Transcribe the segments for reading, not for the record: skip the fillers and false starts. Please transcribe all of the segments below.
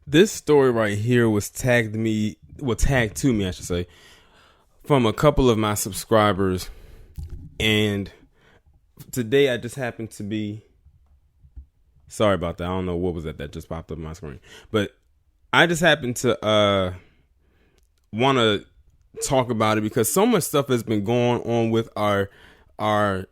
This story right here was tagged to me, I should say, from a couple of my subscribers. And today I just happened to be, sorry about that. I don't know what was that just popped up on my screen. But I just happened to want to talk about it because so much stuff has been going on with our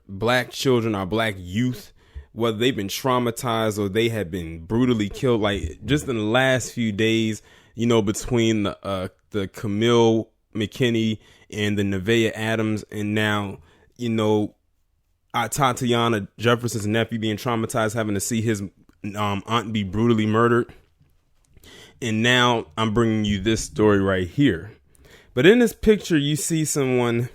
black children, our black youth, whether they've been traumatized or they have been brutally killed. Like just in the last few days, between the Camille McKinney and the Nevaeh Adams, and now, Tatiana Jefferson's nephew being traumatized, having to see his aunt be brutally murdered. And now I'm bringing you this story right here. But in this picture, you see someone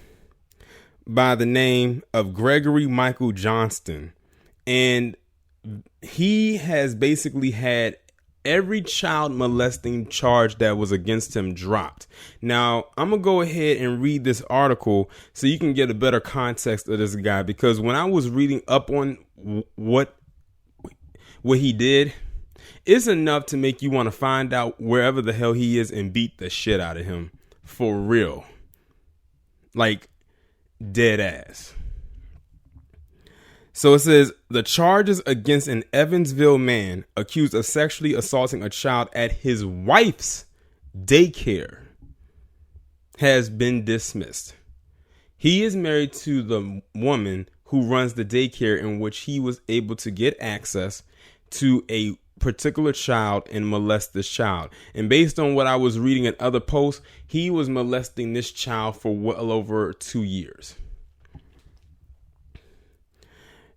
by the name of Gregory Michael Johnston. And he has basically had every child molesting charge that was against him dropped. Now, I'm going to go ahead and read this article so you can get a better context of this guy. Because when I was reading up on what he did, it's enough to make you want to find out wherever the hell he is and beat the shit out of him. For real. Like, dead ass. So it says, the charges against an Evansville man accused of sexually assaulting a child at his wife's daycare has been dismissed. He is married to the woman who runs the daycare in which he was able to get access to a particular child and molest this child. And based on what I was reading in other posts, he was molesting this child for well over 2 years.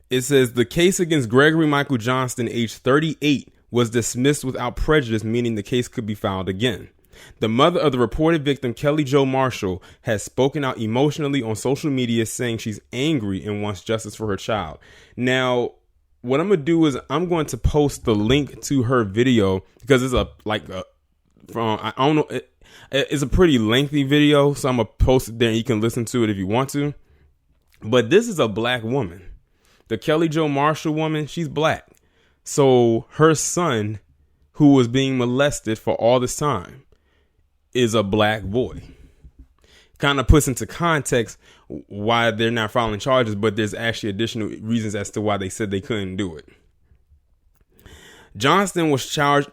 It says the case against Gregory Michael Johnston, age 38, was dismissed without prejudice, meaning the case could be filed again. The mother of the reported victim, Kelly Jo Marshall, has spoken out emotionally on social media, saying she's angry and wants justice for her child. Now, what I'm going to do is I'm going to post the link to her video because it's it's a pretty lengthy video. So I'm going to post it there and you can listen to it if you want to. But this is a black woman. The Kelly Jo Marshall woman, she's black. So her son, who was being molested for all this time, is a black boy. Kind of puts into context why they're not filing charges, but there's actually additional reasons as to why they said they couldn't do it. Johnston was charged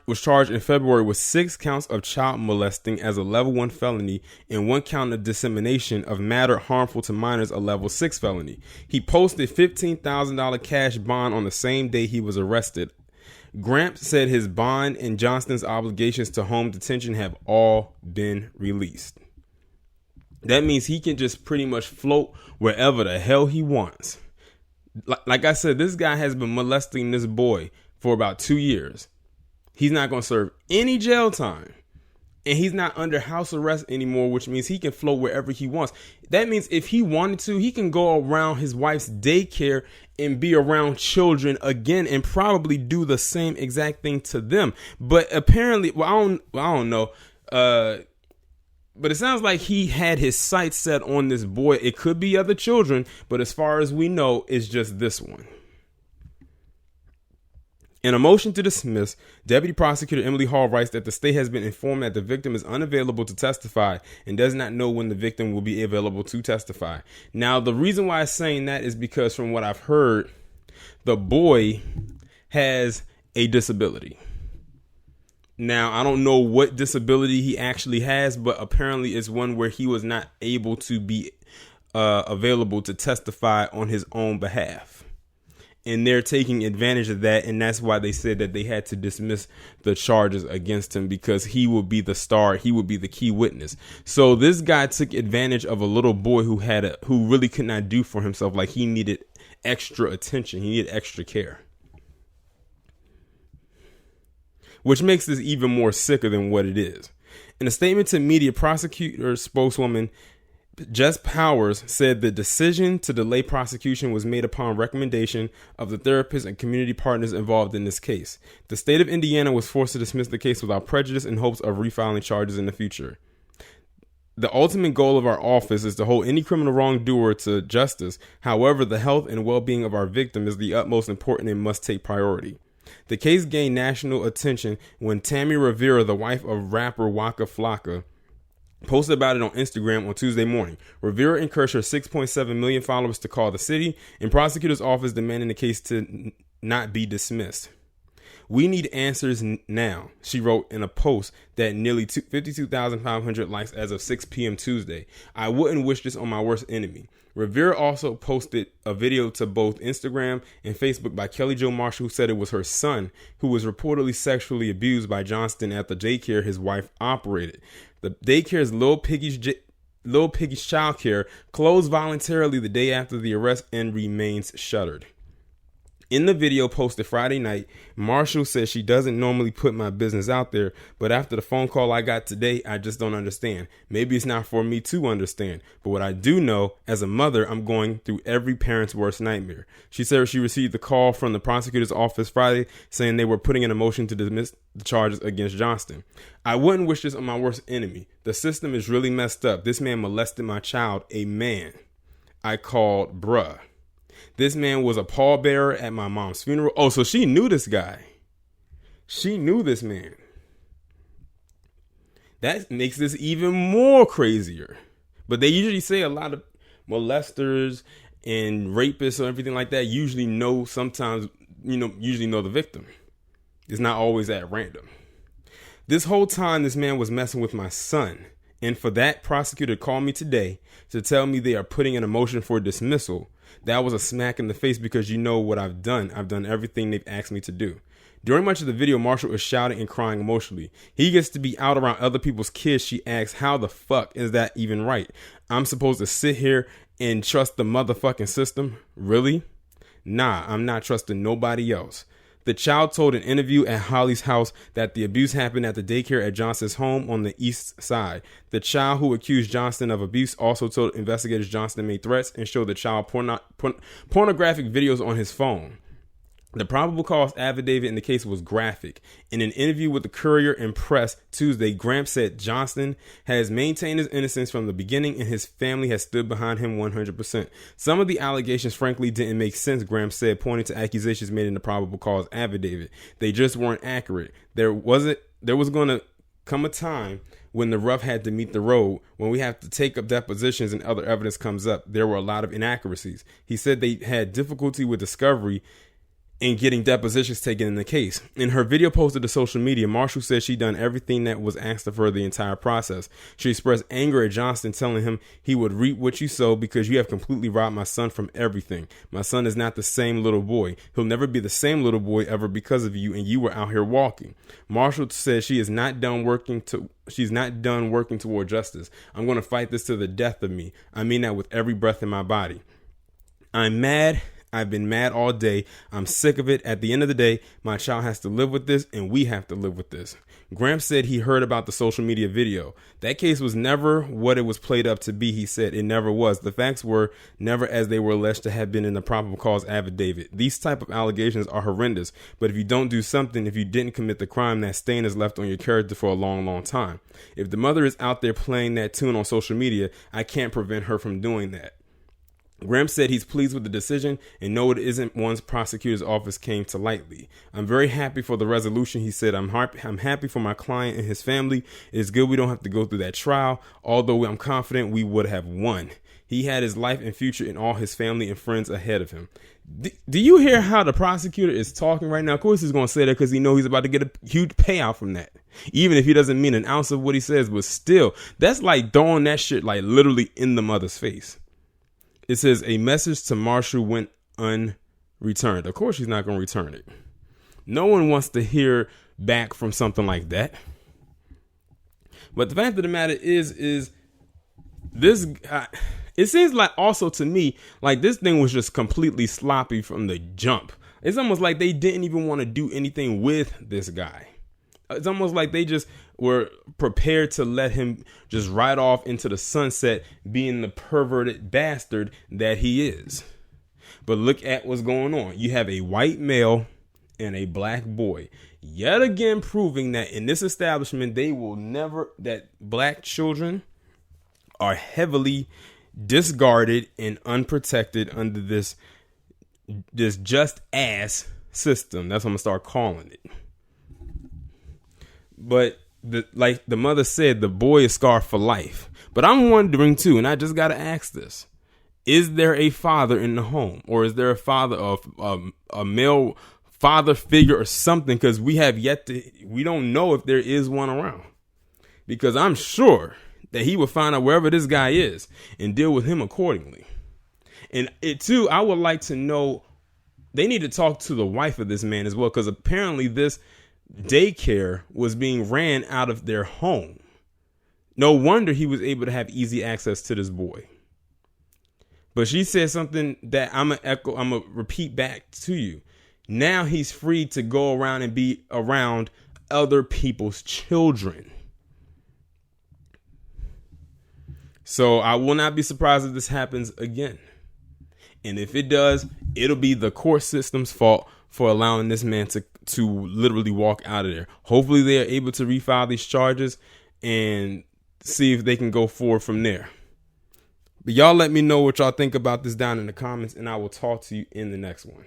in February with 6 counts of child molesting as a level 1 felony and 1 count of dissemination of matter harmful to minors, a level 6 felony. He posted $15,000 cash bond on the same day he was arrested. Gramps said his bond and Johnston's obligations to home detention have all been released. That means he can just pretty much float wherever the hell he wants. Like I said, this guy has been molesting this boy for about 2 years. He's not going to serve any jail time. And he's not under house arrest anymore, which means he can float wherever he wants. That means if he wanted to, he can go around his wife's daycare and be around children again and probably do the same exact thing to them. But apparently, I don't know. But it sounds like he had his sights set on this boy. It could be other children, but as far as we know, it's just this one. In a motion to dismiss, Deputy Prosecutor Emily Hall writes that the state has been informed that the victim is unavailable to testify and does not know when the victim will be available to testify. Now, the reason why I'm saying that is because from what I've heard, the boy has a disability. Now, I don't know what disability he actually has, but apparently it's one where he was not able to be available to testify on his own behalf. And they're taking advantage of that. And that's why they said that they had to dismiss the charges against him, because he would be the star. He would be the key witness. So this guy took advantage of a little boy who really could not do for himself. Like, he needed extra attention. He needed extra care. Which makes this even more sicker than what it is. In a statement to media, prosecutor spokeswoman Jess Powers said the decision to delay prosecution was made upon recommendation of the therapists and community partners involved in this case. The state of Indiana was forced to dismiss the case without prejudice in hopes of refiling charges in the future. The ultimate goal of our office is to hold any criminal wrongdoer to justice. However, the health and well-being of our victim is the utmost important and must take priority. The case gained national attention when Tammy Rivera, the wife of rapper Waka Flocka, posted about it on Instagram on Tuesday morning. Rivera encouraged her 6.7 million followers to call the city and prosecutor's office demanding the case to not be dismissed. "We need answers now," she wrote in a post that nearly 52,500 likes as of 6 p.m. Tuesday. "I wouldn't wish this on my worst enemy." Rivera also posted a video to both Instagram and Facebook by Kelly Jo Marshall, who said it was her son who was reportedly sexually abused by Johnston at the daycare his wife operated. The daycare's Little Piggy's childcare closed voluntarily the day after the arrest and remains shuttered. In the video posted Friday night, Marshall says she doesn't normally put my business out there, but after the phone call I got today, I just don't understand. Maybe it's not for me to understand, but what I do know, as a mother, I'm going through every parent's worst nightmare. She said she received a call from the prosecutor's office Friday saying they were putting in a motion to dismiss the charges against Johnston. "I wouldn't wish this on my worst enemy. The system is really messed up. This man molested my child, a man I called bruh. This man was a pallbearer at my mom's funeral." Oh, so she knew this guy. She knew this man. That makes this even more crazier. But they usually say a lot of molesters and rapists or everything like that usually know the victim. It's not always at random. "This whole time, this man was messing with my son. And for that prosecutor called me today to tell me they are putting in a motion for dismissal. That was a smack in the face because you know what I've done. I've done everything they've asked me to do." During much of the video, Marshall is shouting and crying emotionally. He gets to be out around other people's kids. She asks, "How the fuck is that even right? I'm supposed to sit here and trust the motherfucking system? Really? Nah, I'm not trusting nobody else." The child told an interview at Holly's house that the abuse happened at the daycare at Johnston's home on the east side. The child who accused Johnston of abuse also told investigators Johnston made threats and showed the child pornographic videos on his phone. The probable cause affidavit in the case was graphic. In an interview with the Courier and Press Tuesday, Gramps said Johnston has maintained his innocence from the beginning and his family has stood behind him 100%. Some of the allegations frankly didn't make sense, Gramps said, pointing to accusations made in the probable cause affidavit. They just weren't accurate. There was going to come a time when the rough had to meet the road, when we have to take up depositions and other evidence comes up. There were a lot of inaccuracies. He said they had difficulty with discovery in getting depositions taken in the case. In her video posted to social media, Marshall said she'd done everything that was asked of her the entire process. She expressed anger at Johnston, telling him he would reap what you sow because you have completely robbed my son from everything. My son is not the same little boy. He'll never be the same little boy ever because of you, and you were out here walking. Marshall says she's not done working toward justice. I'm going to fight this to the death of me. I mean that with every breath in my body. I'm mad. I've been mad all day. I'm sick of it. At the end of the day, my child has to live with this and we have to live with this. Gramps said he heard about the social media video. That case was never what it was played up to be, he said. It never was. The facts were never as they were alleged to have been in the probable cause affidavit. These type of allegations are horrendous, but if you don't do something, if you didn't commit the crime, that stain is left on your character for a long, long time. If the mother is out there playing that tune on social media, I can't prevent her from doing that. Gramps said he's pleased with the decision and no, it isn't one prosecutor's office came to lightly. I'm very happy for the resolution, he said. I'm happy for my client and his family. It's good we don't have to go through that trial, although I'm confident we would have won. He had his life and future and all his family and friends ahead of him. Do you hear how the prosecutor is talking right now? Of course he's going to say that because he knows he's about to get a huge payout from that. Even if he doesn't mean an ounce of what he says, but still, that's like throwing that shit like literally in the mother's face. It says a message to Marshall went unreturned. Of course she's not going to return it. No one wants to hear back from something like that. But the fact of the matter is this guy, it seems like also to me, like this thing was just completely sloppy from the jump. It's almost like they didn't even want to do anything with this guy. It's almost like they just were prepared to let him just ride off into the sunset, being the perverted bastard that he is. But look at what's going on. You have a white male and a black boy, yet again proving that in this establishment, they will never, that black children are heavily discarded and unprotected under this just ass system. That's what I'm gonna start calling it. But like the mother said, the boy is scarred for life. But I'm wondering too, and I just gotta ask this: is there a father in the home, or is there a father of a male father figure or something? Because we don't know if there is one around. Because I'm sure that he will find out wherever this guy is and deal with him accordingly. And I would like to know, they need to talk to the wife of this man as well, because apparently this daycare was being ran out of their home. No wonder he was able to have easy access to this boy. But she said something that I'm gonna repeat back to you. Now he's free to go around and be around other people's children. So I will not be surprised if this happens again. And if it does, it'll be the court system's fault for allowing this man to literally walk out of there. Hopefully they are able to refile these charges and see if they can go forward from there. But y'all let me know what y'all think about this down in the comments, and I will talk to you in the next one.